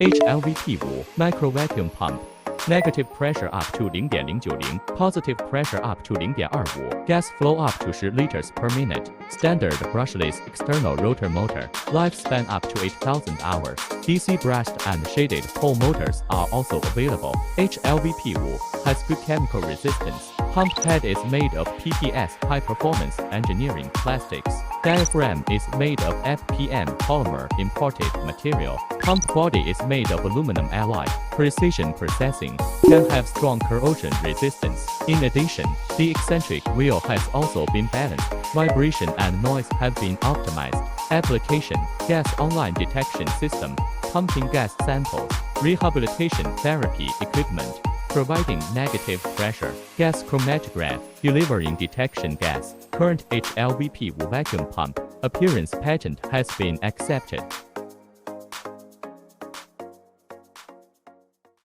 HLVP5 Micro Vacuum Pump. Negative pressure up to 0.090, positive pressure up to 0.25, gas flow up to 10 liters per minute, standard brushless external rotor motor, lifespan up to 8,000 hours. DC brushed and shaded pole motors are also available. HLVP5 has good chemical resistance. Pump head is made of PPS high-performance engineering plastics. Diaphragm is made of FPM polymer imported material. Pump body is made of aluminum alloy. Precision processing can have strong corrosion resistance. In addition, the eccentric wheel has also been balanced. Vibration and noise have been optimized. Application: gas online detection system, pumping gas samples, rehabilitation therapy equipment, providing negative pressure, gas chromatograph, delivering detection gas. Current HLVP vacuum pump appearance patent has been accepted.